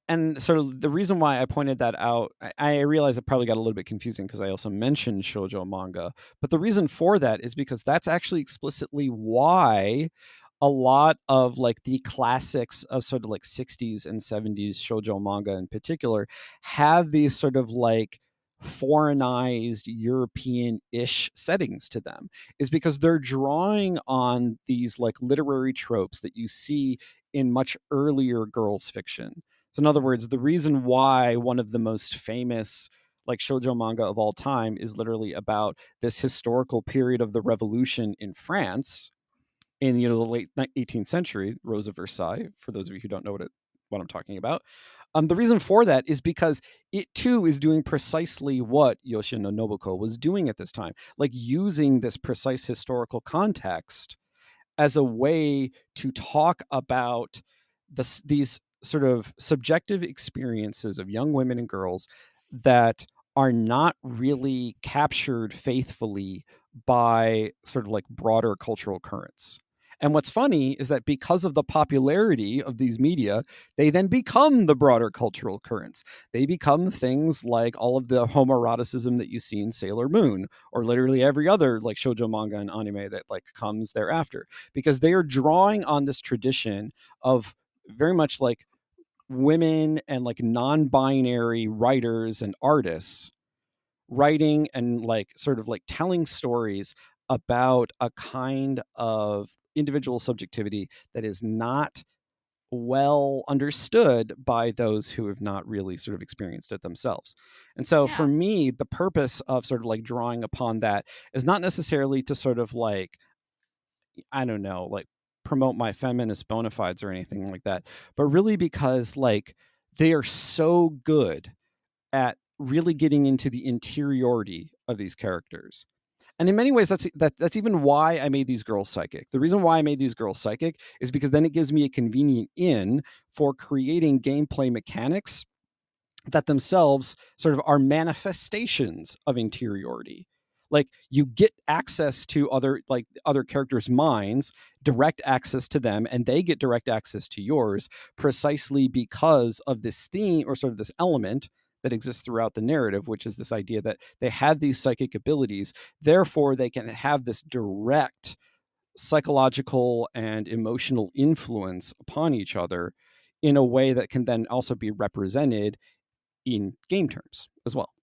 And sort of the reason why I pointed that out, I realize it probably got a little bit confusing because I also mentioned shoujo manga, but the reason for that is because that's actually explicitly why a lot of like the classics of sort of like 60s and 70s shoujo manga in particular have these sort of like foreignized European-ish settings to them, is because they're drawing on these like literary tropes that you see in much earlier girls fiction. So in other words, the reason why one of the most famous like shoujo manga of all time is literally about this historical period of the revolution in France in the late 18th century, Rose of Versailles. For those of you who don't know what I'm talking about, the reason for that is because it too is doing precisely what Yoshino Nobuko was doing at this time, like using this precise historical context as a way to talk about these sort of subjective experiences of young women and girls that are not really captured faithfully by sort of like broader cultural currents. And what's funny is that because of the popularity of these media, they then become the broader cultural currents. They become things like all of the homoeroticism that you see in Sailor Moon, or literally every other like shoujo manga and anime that like comes thereafter, because they are drawing on this tradition of very much like women and like non-binary writers and artists writing and like sort of like telling stories about a kind of individual subjectivity that is not well understood by those who have not really sort of experienced it themselves. And so for Yeah. me, the purpose of sort of like drawing upon that is not necessarily to sort of like, I don't know, like promote my feminist bona fides or anything like that, but really because like they are so good at really getting into the interiority of these characters. And in many ways, that's even why I made these girls psychic. The reason why I made these girls psychic is because then it gives me a convenient in for creating gameplay mechanics that themselves sort of are manifestations of interiority. Like you get access to other characters' minds, direct access to them, and they get direct access to yours precisely because of this theme or sort of this element that exists throughout the narrative, which is this idea that they have these psychic abilities, therefore they can have this direct psychological and emotional influence upon each other in a way that can then also be represented in game terms as well.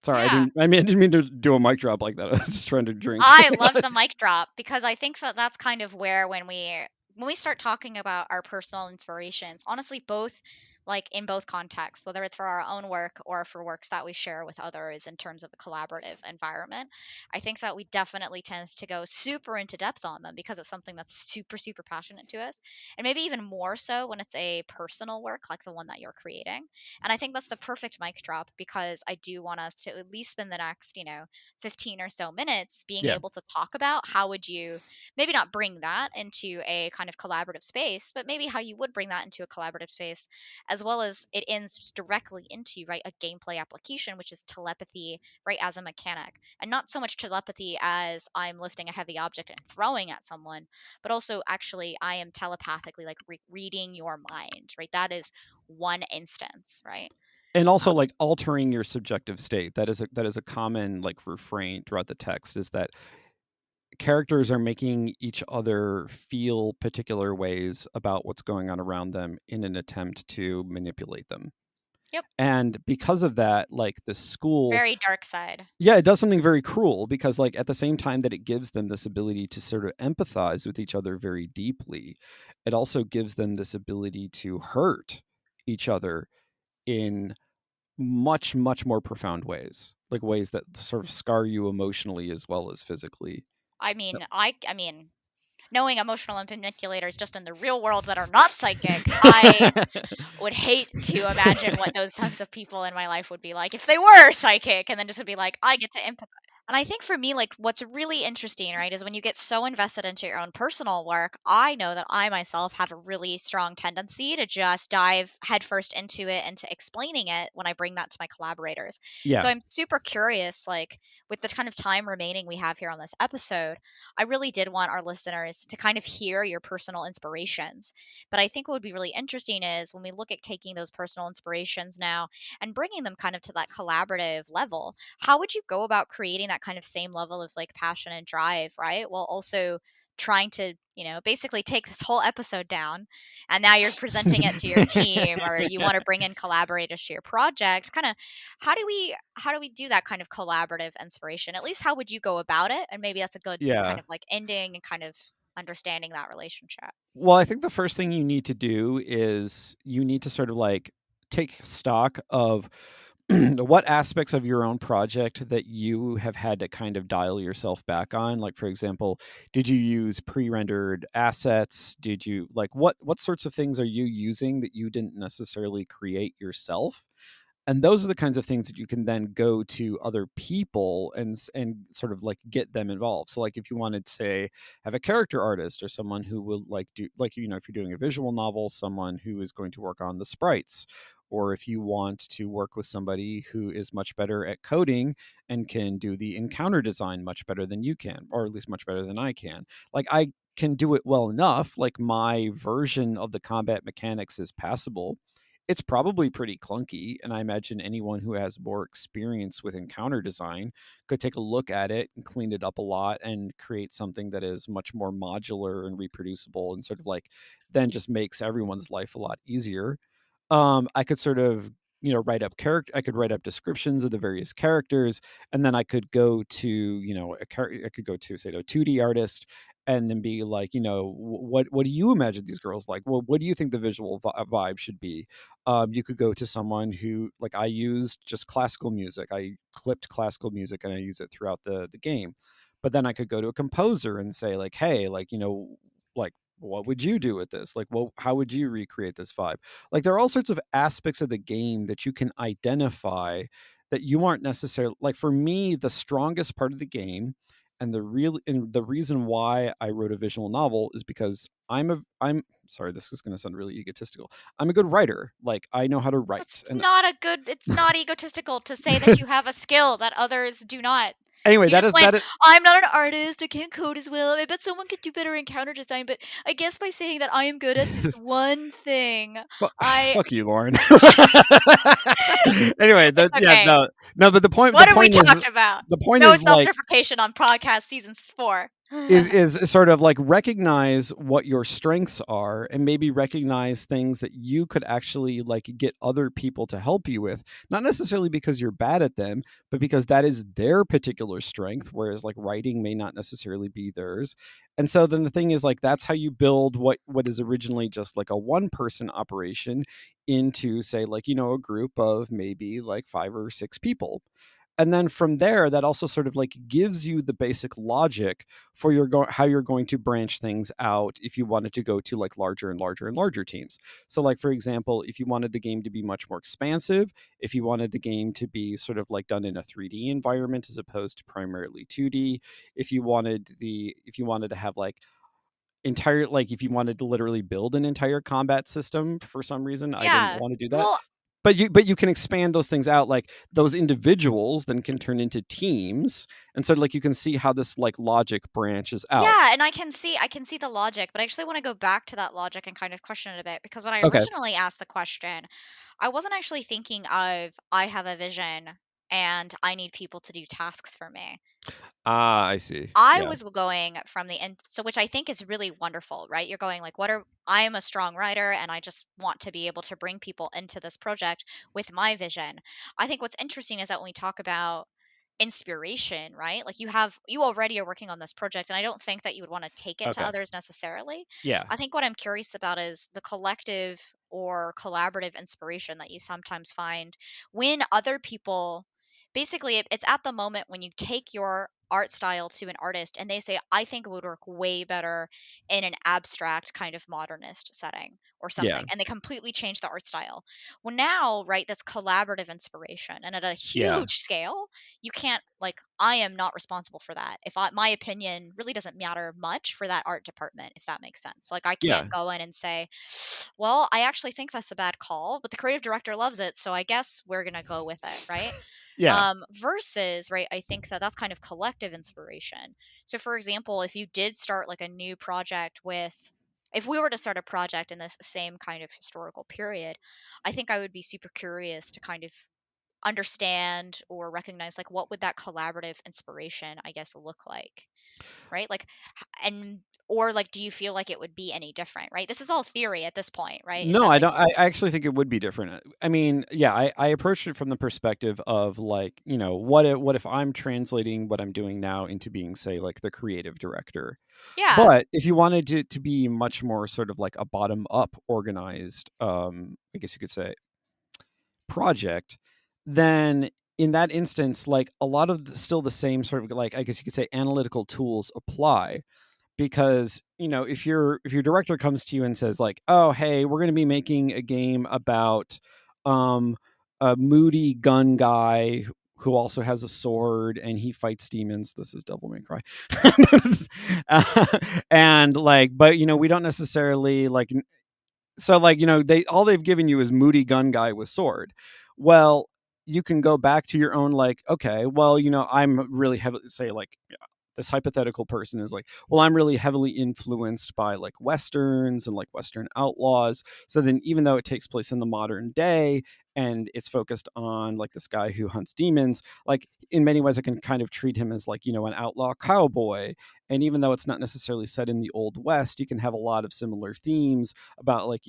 Sorry, Yeah. I didn't mean to do a mic drop like that. I was just trying to drink. I love the mic drop because I think that that's kind of where when we start talking about our personal inspirations, honestly, both like in both contexts, whether it's for our own work or for works that we share with others in terms of a collaborative environment, I think that we definitely tend to go super into depth on them because it's something that's super, super passionate to us. And maybe even more so when it's a personal work like the one that you're creating. And I think that's the perfect mic drop because I do want us to at least spend the next, 15 or so minutes being Yeah. able to talk about how would you maybe not bring that into a kind of collaborative space, but maybe how you would bring that into a collaborative space, as well as it ends directly into, right, a gameplay application, which is telepathy, right, as a mechanic. And not so much telepathy as I'm lifting a heavy object and throwing at someone, but also actually I am telepathically like reading your mind, right? That is one instance, right? And also Um, like altering your subjective state. That is a common like refrain throughout the text, is that characters are making each other feel particular ways about what's going on around them in an attempt to manipulate them. yep. And because of that, like the school, Very dark side. yeah, it does something very cruel because like at the same time that it gives them this ability to sort of empathize with each other very deeply, it also gives them this ability to hurt each other in much much more profound ways, like ways that sort of scar you emotionally as well as physically. I mean, knowing emotional manipulators just in the real world that are not psychic, I would hate to imagine what those types of people in my life would be like if they were psychic and then just would be like, I get to empathize. And I think for me, like, what's really interesting, right, is when you get so invested into your own personal work, I know that I myself have a really strong tendency to just dive headfirst into it and to explaining it when I bring that to my collaborators. So Yeah. I'm super curious, like, with the kind of time remaining we have here on this episode, I really did want our listeners to kind of hear your personal inspirations. But I think what would be really interesting is when we look at taking those personal inspirations now and bringing them kind of to that collaborative level, how would you go about creating that kind of same level of like passion and drive, right? While also trying to, basically take this whole episode down and now you're presenting it to your team or you want to bring in collaborators to your project. Kind of how do we do that kind of collaborative inspiration? At least how would you go about it? And maybe that's a good kind Yeah. of like ending and kind of understanding that relationship. Well, I think the first thing you need to do is you need to sort of like take stock of what aspects of your own project that you have had to kind of dial yourself back on? Like, for example, did you use pre-rendered assets? Did you like what sorts of things are you using that you didn't necessarily create yourself? And those are the kinds of things that you can then go to other people and sort of like get them involved. So like if you wanted to say have a character artist or someone who will like do like if you're doing a visual novel, someone who is going to work on the sprites, or if you want to work with somebody who is much better at coding and can do the encounter design much better than you can, or at least much better than I can. Like I can do it well enough, like my version of the combat mechanics is passable. It's probably pretty clunky, and I imagine anyone who has more experience with encounter design could take a look at it and clean it up a lot and create something that is much more modular and reproducible and sort of like then just makes everyone's life a lot easier. I could sort of write up character. I could write up descriptions of the various characters, and then I could go to I could go to say a 2D artist, and then be like, what do you imagine these girls like? Well, what do you think the visual vibe should be? You could go to someone who like I used just classical music. I clipped classical music and I use it throughout the game. But then I could go to a composer and say like, hey, like like what would you do with this? Like, well, how would you recreate this vibe? Like there are all sorts of aspects of the game that you can identify that you aren't necessarily like. For me, the strongest part of the game and the reason why I wrote a visual novel is because I'm sorry, this is going to sound really egotistical. I'm a good writer. Like I know how to write. It's And not a good it's not egotistical to say that you have a skill that others do not. anyway, You just went, that is I'm not an artist, I can't code as well. I bet someone could do better encounter design, but I guess by saying that I am good at this one thing, I fuck you, Lauren. Anyway, it's yeah, okay. no, but What are we talking about? the point No is like self-deprecation on podcast season 4. is sort of like recognize what your strengths are and maybe recognize things that you could actually like get other people to help you with, not necessarily because you're bad at them, but because that is their particular strength, whereas like writing may not necessarily be theirs. And so then the thing is like that's how you build what is originally just like a one person operation into say like a group of maybe like 5 or 6 people. And then from there that also sort of like gives you the basic logic for how you're going to branch things out if you wanted to go to like larger and larger and larger teams. So like for example, if you wanted the game to be much more expansive, if you wanted the game to be sort of like done in a 3D environment as opposed to primarily 2D, if you wanted to have like entire like if you wanted to literally build an entire combat system for some reason, I didn't Yeah. want to do that. Well, But you can expand those things out, like those individuals then can turn into teams, and so like you can see how this like logic branches out. yeah, and I can see the logic, but I actually want to go back to that logic and kind of question it a bit because when I Okay. originally asked the question, I wasn't actually thinking of I have a vision and I need people to do tasks for me. Ah, I see. I Yeah. was going from the end, so which I think is really wonderful, right? You're going like, what are I am a strong writer and I just want to be able to bring people into this project with my vision. I think what's interesting is that when we talk about inspiration, right? Like you already are working on this project, and I don't think that you would want to take it to Okay. others necessarily. Yeah. I think what I'm curious about is the collective or collaborative inspiration that you sometimes find when other people basically it's at the moment when you take your art style to an artist and they say I think it would work way better in an abstract kind of modernist setting or Yeah. something, and they completely change the art style. Well, now, right, that's collaborative inspiration and at a Yeah. huge scale. You can't like I am not responsible for that. If my opinion really doesn't matter much for that art department, if that makes sense. Like I can't Yeah. go in and say, well, I actually think that's a bad call, but the creative director loves it, so I guess we're gonna go with it, right? Yeah. Versus, right, I think that that's kind of collective inspiration. So for example, if you did start like a new project with if we were to start a project in this same kind of historical period, I think I would be super curious to kind of understand or recognize like what would that collaborative inspiration I guess look like, right? Like and or like do you feel like it would be any different, right? This is all theory at this point, right? Is No, that I like don't. I actually think it would be different. I mean, yeah, I approached it from the perspective of like, what if I'm translating what I'm doing now into being, say, like the creative director. yeah, But if you wanted to be much more sort of like a bottom up organized, I guess you could say project, then in that instance, like a lot of still the same sort of like I guess you could say analytical tools apply because if your director comes to you and says like, oh hey, we're going to be making a game about um a moody gun guy who also has a sword and he fights demons. This is Devil May Cry. And like, but we don't necessarily like, so like they've given you is moody gun guy with sword. Well, you can go back to your own like, okay, well, I'm really heavily say like this hypothetical person is like, well, I'm really heavily influenced by like westerns and like western outlaws. So then even though it takes place in the modern day and it's focused on like this guy who hunts demons, like in many ways I can kind of treat him as like an outlaw cowboy. And even though it's not necessarily set in the old west, you can have a lot of similar themes about like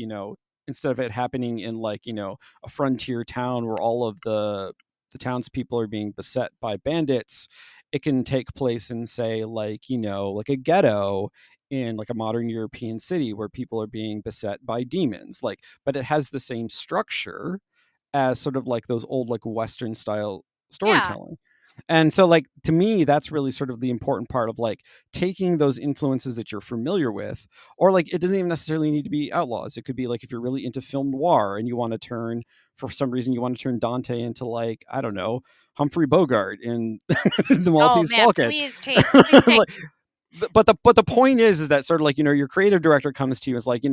instead of it happening in like a frontier town where all of the townspeople are being beset by bandits, it can take place in say like like a ghetto in like a modern European city where people are being beset by demons, like, but it has the same structure as sort of like those old like western style Yeah. storytelling. And so like to me that's really sort of the important part of like taking those influences that you're familiar with, or like it doesn't even necessarily need to be outlaws. It could be like if you're really into film noir and you want to turn, for some reason you want to turn Dante into like, I don't know, Humphrey Bogart in the Oh Maltese man, Falcon. please change. Please change. Like, but the point is that sort of like your creative director comes to you as like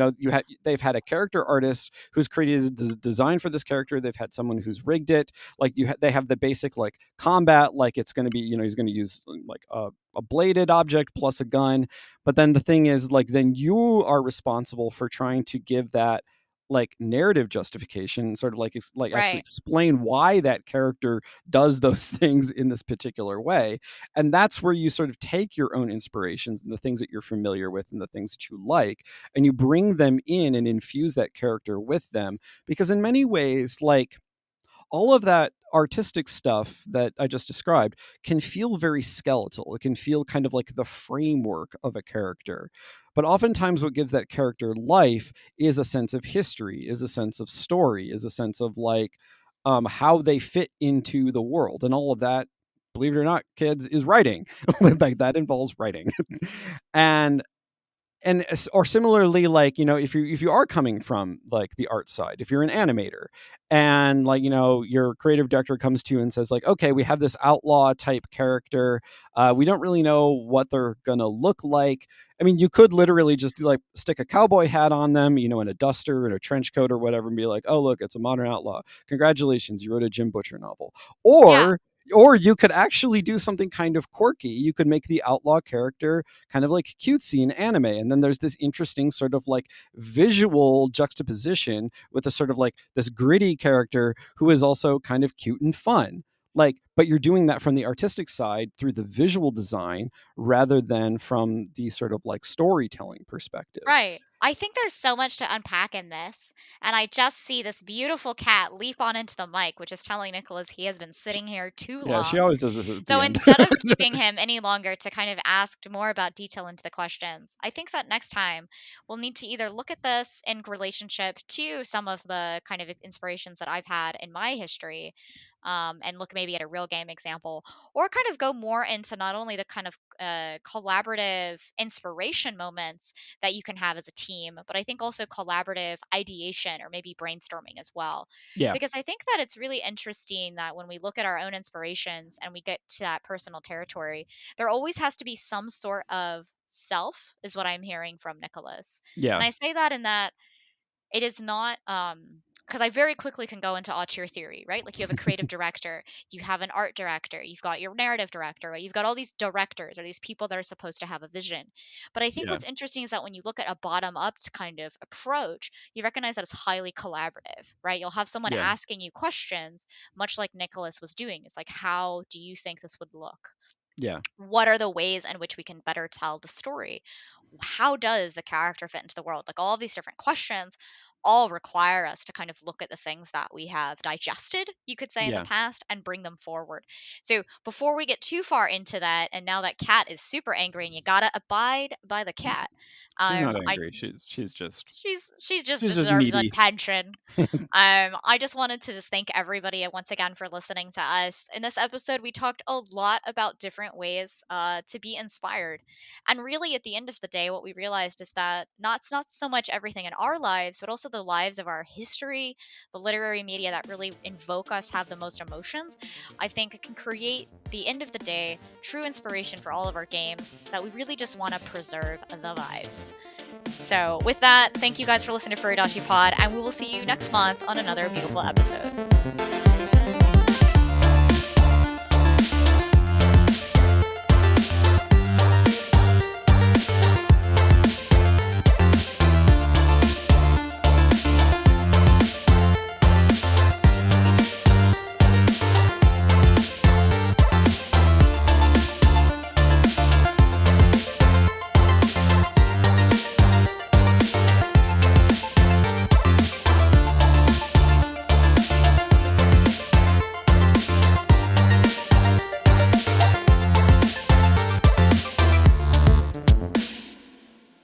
they've had a character artist who's created the design for this character, they've had someone who's rigged it, like they have the basic like combat, like it's going to be he's going to use like a bladed object plus a gun, but then the thing is like then you are responsible for trying to give that like narrative justification, sort of like actually Right. explain why that character does those things in this particular way. And that's where you sort of take your own inspirations and the things that you're familiar with and the things that you like, and you bring them in and infuse that character with them. Because in many ways, like all of that artistic stuff that I just described can feel very skeletal. It can feel kind of like the framework of a character. But oftentimes, what gives that character life is a sense of history, is a sense of story, is a sense of like how they fit into the world. And all of that, believe it or not, kids, is writing. Like that involves writing. and and or similarly like if you are coming from like the art side, if you're an animator and like your creative director comes to you and says like, okay, we have this outlaw type character, we don't really know what they're gonna look like. I mean, you could literally just like stick a cowboy hat on them, and a duster and a trench coat or whatever, and be like, oh look, it's a modern outlaw, congratulations, you wrote a Jim Butcher novel. Yeah. Or you could actually do something kind of quirky. You could make the outlaw character kind of like cutesy in anime. And then there's this interesting sort of like visual juxtaposition with a sort of like this gritty character who is also kind of cute and fun. Like, but you're doing that from the artistic side through the visual design rather than from the sort of like storytelling perspective. Right. I think there's so much to unpack in this. And I just see this beautiful cat leap on into the mic, which is telling Nicholas he has been sitting here too Yeah, she long. always does this at the So end. instead of keeping him any longer to kind of ask more about detail into the questions, I think that next time we'll need to either look at this in relationship to some of the kind of inspirations that I've had in my history, and look maybe at a real game example, or kind of go more into not only the kind of collaborative inspiration moments that you can have as a team, but I think also collaborative ideation or maybe brainstorming as well. Yeah, Because I think that it's really interesting that when we look at our own inspirations and we get to that personal territory, there always has to be some sort of self, is what I'm hearing from Nicholas. yeah, And I say that in that it is not because I very quickly can go into auteur theory, right? Like you have a creative director, you have an art director, you've got your narrative director, right? You've got all these directors or these people that are supposed to have a vision. But I think yeah, what's interesting is that when you look at a bottom up kind of approach, you recognize that it's highly collaborative, right? You'll have someone yeah, asking you questions, much like Nicholas was doing. It's like, how do you think this would look? yeah, What are the ways in which we can better tell the story? How does the character fit into the world? Like all of these different questions all require us to kind of look at the things that we have digested, you could say, in the yeah. past and bring them forward. So before we get too far into that, and now that cat is super angry and you gotta abide by the cat, She's not I angry. She just she's just deserves needy. attention. I just wanted to just thank everybody once again for listening to us. In this episode, we talked a lot about different ways to be inspired. And really, at the end of the day, what we realized is that not so much everything in our lives, but also the lives of our history, the literary media that really invoke us, have the most emotions, I think can create, the end of the day, true inspiration for all of our games that we really just want to preserve the vibes. So, with that, thank you guys for listening to Furidashi Pod, and we will see you next month on another beautiful episode.